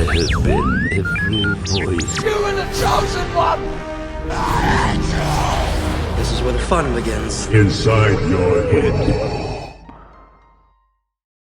have been every voice. You are the chosen one! This is where the fun begins. Inside your head.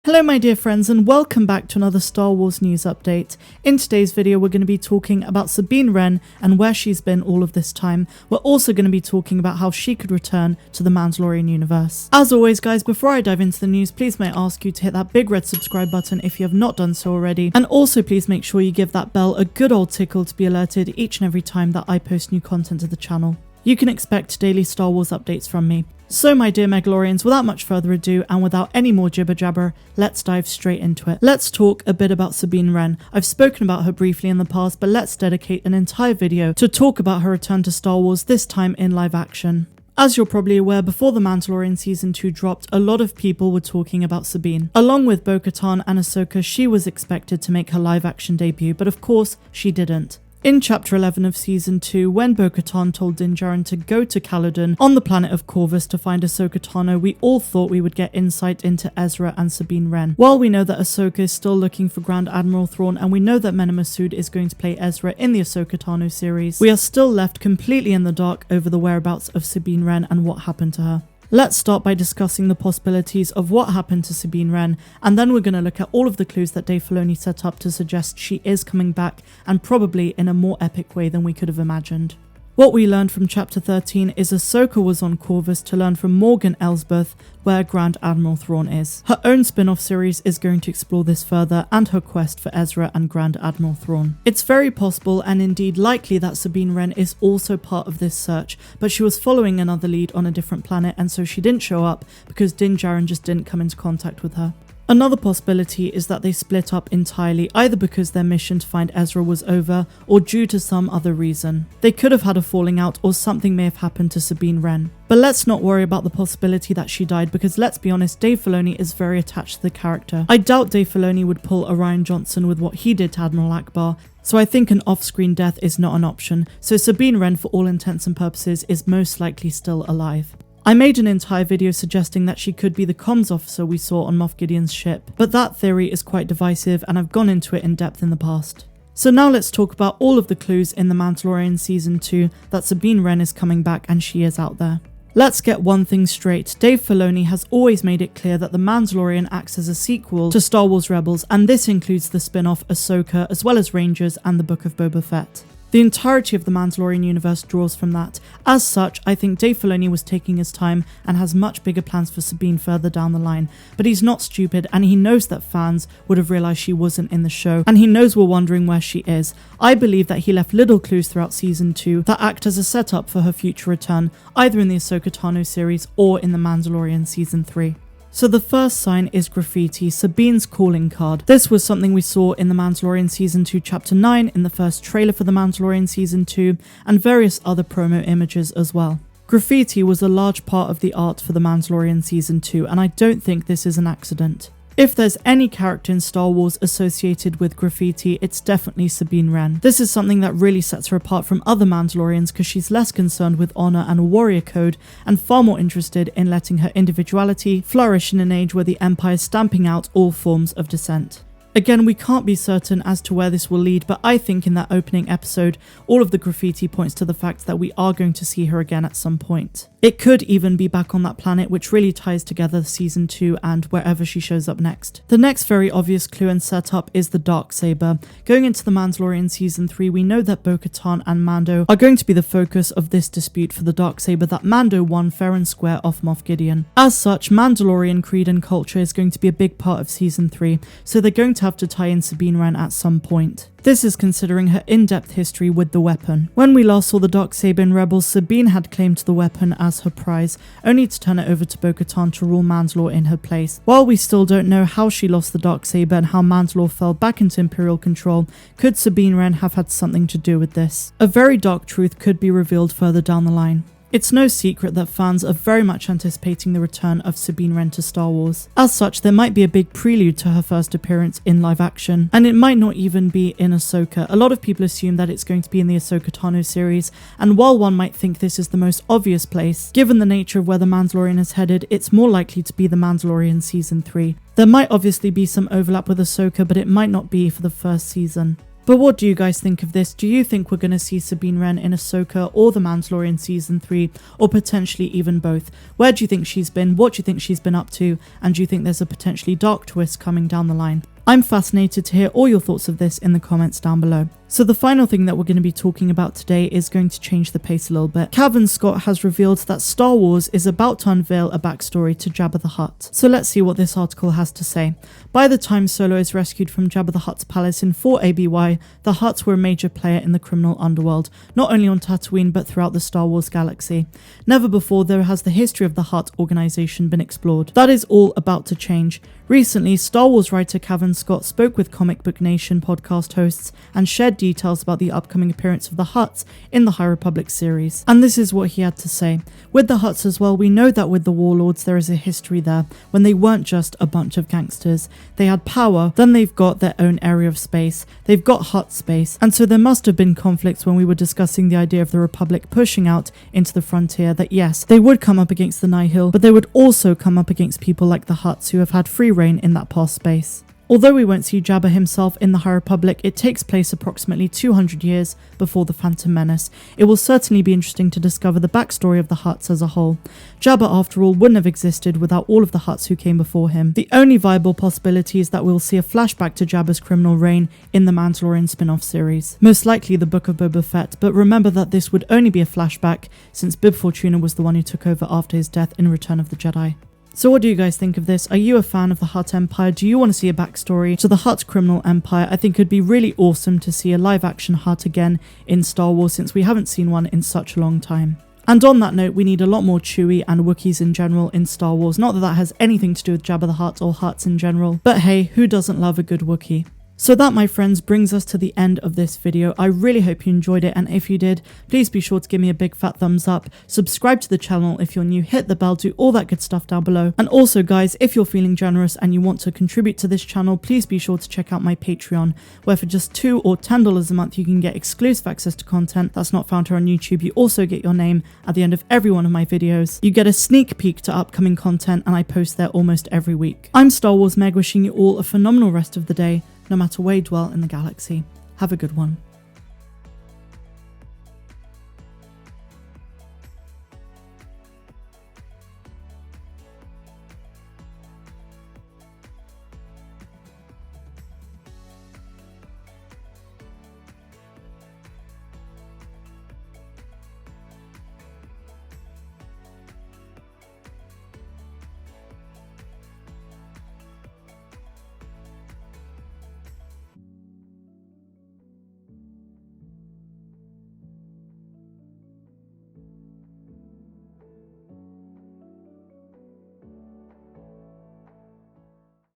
Hello my dear friends and welcome back to another Star Wars news update. In today's video we're going to be talking about Sabine Wren and where she's been all of this time. We're also going to be talking about how she could return to the Mandalorian universe. As always guys, before I dive into the news, please may I ask you to hit that big red subscribe button if you have not done so already, and also please make sure you give that bell a good old tickle to be alerted each and every time that I post new content to the channel. You can expect daily Star Wars updates from me. So my dear Mandalorians, without much further ado and without any more jibber jabber, let's dive straight into it. Let's talk a bit about Sabine Wren. I've spoken about her briefly in the past, but let's dedicate an entire video to talk about her return to Star Wars, this time in live action. As you're probably aware, before The Mandalorian Season 2 dropped, a lot of people were talking about Sabine. Along with Bo-Katan and Ahsoka, she was expected to make her live action debut, but of course, she didn't. In Chapter 11 of Season 2, when Bo-Katan told Din Djarin to go to Caladan on the planet of Corvus to find Ahsoka Tano, we all thought we would get insight into Ezra and Sabine Wren. While we know that Ahsoka is still looking for Grand Admiral Thrawn and we know that Mena Massoud is going to play Ezra in the Ahsoka Tano series, we are still left completely in the dark over the whereabouts of Sabine Wren and what happened to her. Let's start by discussing the possibilities of what happened to Sabine Wren, and then we're going to look at all of the clues that Dave Filoni set up to suggest she is coming back, and probably in a more epic way than we could have imagined. What we learned from Chapter 13 is Ahsoka was on Corvus to learn from Morgan Elsbeth where Grand Admiral Thrawn is. Her own spin-off series is going to explore this further and her quest for Ezra and Grand Admiral Thrawn. It's very possible and indeed likely that Sabine Wren is also part of this search, but she was following another lead on a different planet and so she didn't show up because Din Djarin just didn't come into contact with her. Another possibility is that they split up entirely, either because their mission to find Ezra was over or due to some other reason. They could have had a falling out or something may have happened to Sabine Wren. But let's not worry about the possibility that she died because let's be honest, Dave Filoni is very attached to the character. I doubt Dave Filoni would pull a Rian Johnson with what he did to Admiral Akbar, so I think an off-screen death is not an option, so Sabine Wren for all intents and purposes is most likely still alive. I made an entire video suggesting that she could be the comms officer we saw on Moff Gideon's ship, but that theory is quite divisive and I've gone into it in depth in the past. So now let's talk about all of the clues in The Mandalorian Season 2 that Sabine Wren is coming back and she is out there. Let's get one thing straight, Dave Filoni has always made it clear that The Mandalorian acts as a sequel to Star Wars Rebels, and this includes the spin-off Ahsoka as well as Rangers and the Book of Boba Fett. The entirety of the Mandalorian universe draws from that. As such, I think Dave Filoni was taking his time and has much bigger plans for Sabine further down the line. But he's not stupid and he knows that fans would have realised she wasn't in the show and he knows we're wondering where she is. I believe that he left little clues throughout Season 2 that act as a setup for her future return, either in the Ahsoka Tano series or in The Mandalorian Season 3. So the first sign is graffiti, Sabine's calling card. This was something we saw in The Mandalorian Season 2 Chapter 9, in the first trailer for The Mandalorian Season 2, and various other promo images as well. Graffiti was a large part of the art for The Mandalorian Season 2, and I don't think this is an accident. If there's any character in Star Wars associated with graffiti, it's definitely Sabine Wren. This is something that really sets her apart from other Mandalorians because she's less concerned with honor and a warrior code and far more interested in letting her individuality flourish in an age where the Empire is stamping out all forms of dissent. Again, we can't be certain as to where this will lead, but I think in that opening episode, all of the graffiti points to the fact that we are going to see her again at some point. It could even be back on that planet, which really ties together Season 2 and wherever she shows up next. The next very obvious clue and setup is the Darksaber. Going into The Mandalorian Season 3, we know that Bo-Katan and Mando are going to be the focus of this dispute for the Darksaber that Mando won fair and square off Moff Gideon. As such, Mandalorian creed and culture is going to be a big part of Season 3, so they're going to have to tie in Sabine Wren at some point. This is considering her in-depth history with the weapon. When we last saw the Darksaber in Rebels, Sabine had claimed the weapon as her prize, only to turn it over to Bo-Katan to rule Mandalore in her place. While we still don't know how she lost the Darksaber and how Mandalore fell back into Imperial control, could Sabine Wren have had something to do with this? A very dark truth could be revealed further down the line. It's no secret that fans are very much anticipating the return of Sabine Wren to Star Wars. As such, there might be a big prelude to her first appearance in live action, and it might not even be in Ahsoka. A lot of people assume that it's going to be in the Ahsoka Tano series, and while one might think this is the most obvious place, given the nature of where The Mandalorian is headed, it's more likely to be The Mandalorian Season 3. There might obviously be some overlap with Ahsoka, but it might not be for the first season. But what do you guys think of this? Do you think we're going to see Sabine Wren in Ahsoka or The Mandalorian Season 3, or potentially even both? Where do you think she's been? What do you think she's been up to? And do you think there's a potentially dark twist coming down the line? I'm fascinated to hear all your thoughts of this in the comments down below. So the final thing that we're going to be talking about today is going to change the pace a little bit. Cavan Scott has revealed that Star Wars is about to unveil a backstory to Jabba the Hutt. So let's see what this article has to say. By the time Solo is rescued from Jabba the Hutt's palace in 4 ABY, the Hutts were a major player in the criminal underworld, not only on Tatooine but throughout the Star Wars galaxy. Never before though has the history of the Hutt organization been explored. That is all about to change. Recently, Star Wars writer Cavan Scott spoke with Comic Book Nation podcast hosts and shared details about the upcoming appearance of the Hutts in the High Republic series. And this is what he had to say. With the Hutts as well, we know that with the Warlords there is a history there, when they weren't just a bunch of gangsters. They had power, then they've got their own area of space, they've got Hutt space, and so there must have been conflicts when we were discussing the idea of the Republic pushing out into the frontier, that yes, they would come up against the Nihil, but they would also come up against people like the Hutts who have had free reign in that past space. Although we won't see Jabba himself in the High Republic, it takes place approximately 200 years before the Phantom Menace. It will certainly be interesting to discover the backstory of the Hutts as a whole. Jabba, after all, wouldn't have existed without all of the Hutts who came before him. The only viable possibility is that we'll see a flashback to Jabba's criminal reign in the Mandalorian spin-off series. Most likely the Book of Boba Fett, but remember that this would only be a flashback since Bib Fortuna was the one who took over after his death in Return of the Jedi. So what do you guys think of this? Are you a fan of the Hutt Empire? Do you want to see a backstory to the Hutt criminal empire? I think it'd be really awesome to see a live action Hutt again in Star Wars, since we haven't seen one in such a long time. And on that note, we need a lot more Chewie and Wookiees in general in Star Wars. Not that that has anything to do with Jabba the Hutt or Hutts in general, but hey, who doesn't love a good Wookiee? So that, my friends, brings us to the end of this video. I really hope you enjoyed it, and if you did, please be sure to give me a big fat thumbs up, subscribe to the channel if you're new, hit the bell, do all that good stuff down below. And also guys, if you're feeling generous and you want to contribute to this channel, please be sure to check out my Patreon, where for just $2 or $10 a month you can get exclusive access to content that's not found here on YouTube. You also get your name at the end of every one of my videos. You get a sneak peek to upcoming content, and I post there almost every week. I'm Star Wars Meg, wishing you all a phenomenal rest of the day, no matter where you dwell in the galaxy. Have a good one.